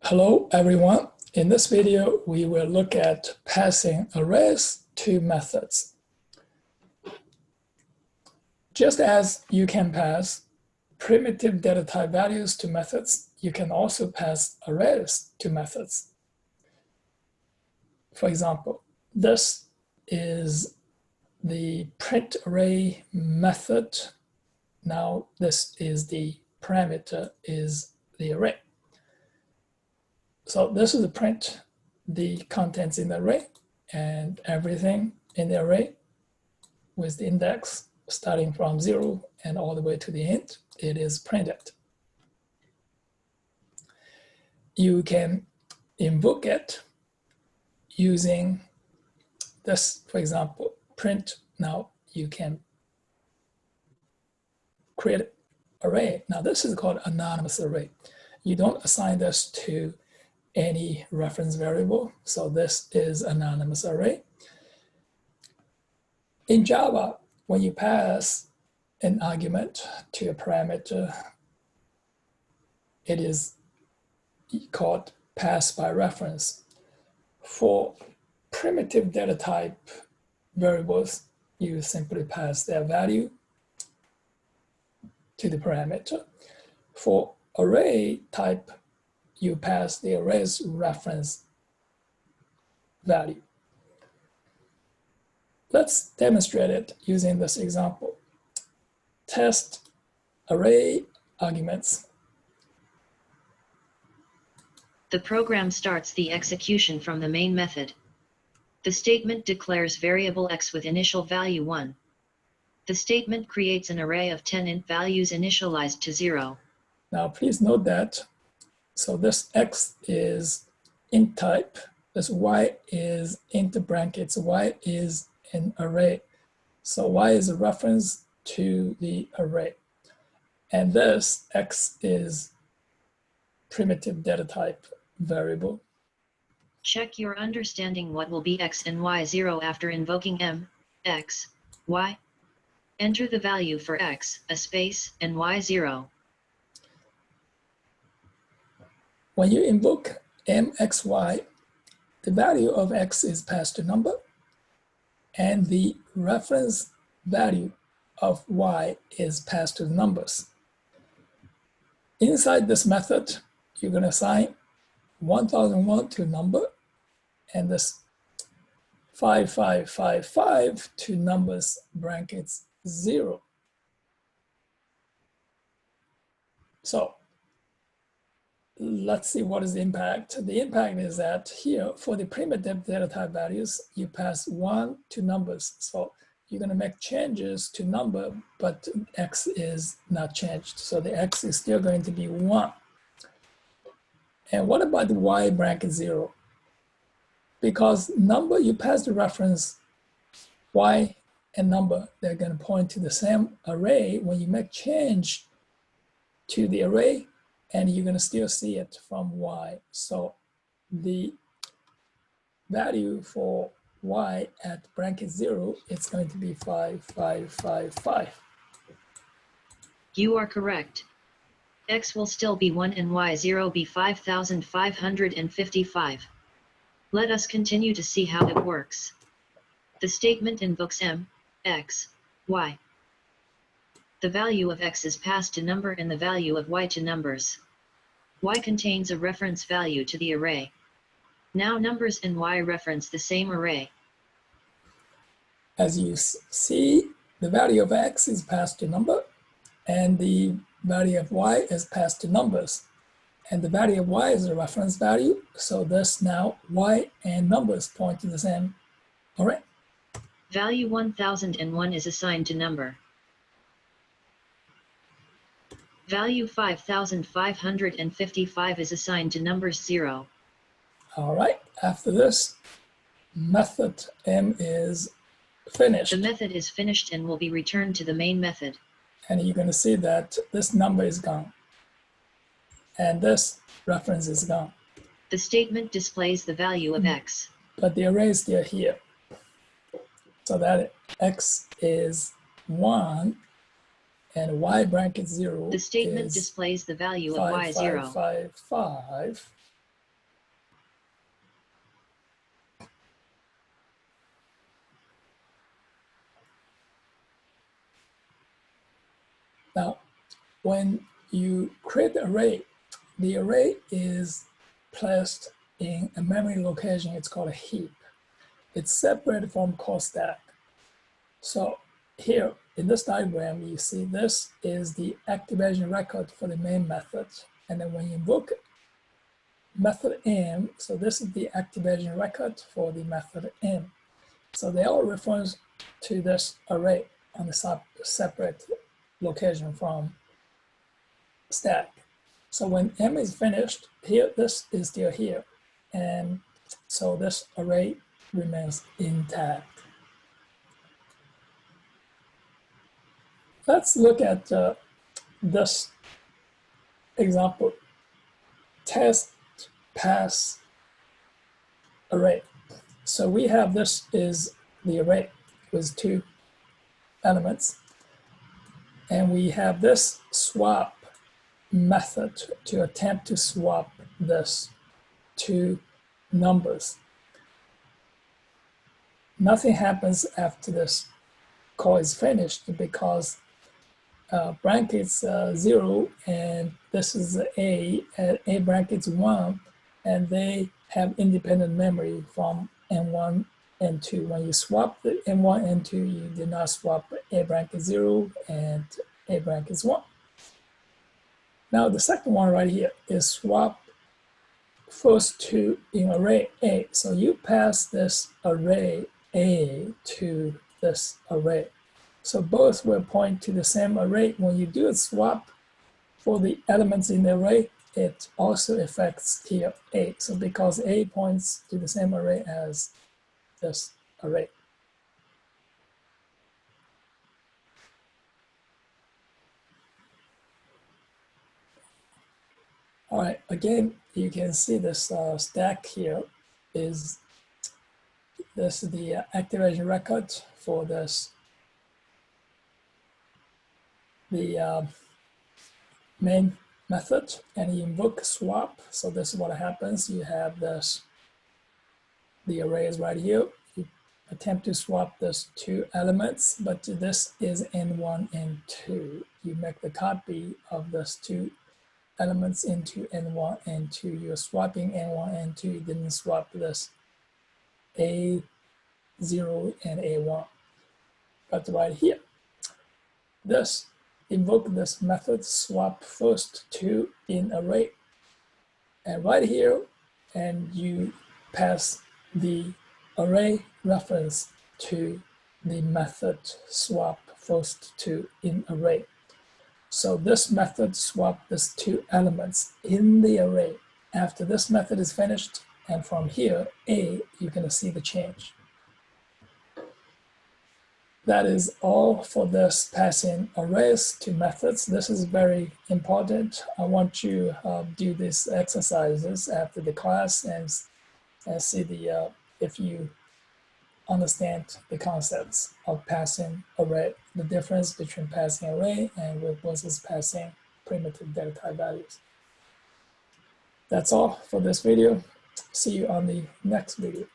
Hello, everyone. In this video, we will look at passing arrays to methods. Just as you can pass primitive data type values to methods, you can also pass arrays to methods. For example, this is the print array method. Now, this is the parameter, is the array. So this is the print, the contents in the array, and everything in the array with the index starting from 0 and all the way to the end, it is printed. You can invoke it using this, for example, print. Now you can create array. Now this is called anonymous array. You don't assign this to any reference variable. So this is anonymous array. In Java, when you pass an argument to a parameter, it is called pass by reference. For primitive data type variables, you simply pass their value to the parameter. For array type, you pass the array's reference value. Let's demonstrate it using this example. Test array arguments. The program starts the execution from the main method. The statement declares variable x with initial value 1. The statement creates an array of 10 int values initialized to 0. Now please note that, so this x is int type, this y is int brackets, y is an array. So y is a reference to the array. And this x is primitive data type variable. Check your understanding what will be x and y0 after invoking m, x, y. Enter the value for x, a space, and y0. When you invoke mxy, the value of x is passed to number, and the reference value of y is passed to the numbers. Inside this method, you're going to assign 1001 to number, and this 5555 to numbers brackets 0. So let's see what is the impact. The impact is that here for the primitive data type values, you pass 1 to numbers. So you're going to make changes to number, but x is not changed. So the x is still going to be 1. And what about the y bracket 0? Because number, you pass the reference y and number, they're going to point to the same array. When you make change to the array, and you're going to still see it from y. So the value for y at bracket 0, it's going to be 5555. You are correct. X will still be 1 and y0 be 5555. Let us continue to see how it works. The statement invokes m, x, y. The value of x is passed to number and the value of y to numbers. Y contains a reference value to the array. Now numbers and y reference the same array. As you see, the value of x is passed to number, and the value of y is passed to numbers. And the value of y is a reference value, so this now y and numbers point to the same array. Value 1001 is assigned to number. Value 5555 is assigned to numbers 0. All right, after this, method m is finished. The method is finished and will be returned to the main method. And you're going to see that this number is gone. And this reference is gone. The statement displays the value of x. But the array is still here. So that x is 1 and y bracket 0. The statement displays the value of y0. 5555. Now, when you create an array, the array is placed in a memory location. It's called a heap. It's separated from call stack. So here in this diagram, you see this is the activation record for the main method. And then when you invoke method m, so this is the activation record for the method m. So they all refer to this array on the separate location from stack. So when m is finished, here, this is still here. And so this array remains intact. Let's look at this example, test pass array. So we have this is the array with 2 elements. And we have this swap method to attempt to swap this 2 numbers. Nothing happens after this call is finished because brackets 0 and this is A brackets 1, and they have independent memory from N1 and 2. When you swap the N1 and 2, you do not swap A bracket 0 and A brackets 1. Now the second one right here is swap first 2 in array A. So you pass this array A to this array. So both will point to the same array. When you do a swap for the elements in the array, it also affects here A. So because A points to the same array as this array. All right, again, you can see this stack here is this is the activation record for this the main method, and you invoke swap. So this is what happens. You have this, the array is right here. You attempt to swap these 2 elements, but this is N1 and 2. You make the copy of those 2 elements into N1 and 2. You're swapping N1 and 2. You didn't swap this A0 and A1. But right here, this invoke this method swap first 2 in array, and right here, and you pass the array reference to the method swap first 2 in array. So this method swap these 2 elements in the array. After this method is finished, and from here A, you're going to see the change. That is all for this passing arrays to methods. This is very important. I want you to do these exercises after the class and see the if you understand the concepts of passing array, the difference between passing array and versus passing primitive data type values. That's all for this video. See you on the next video.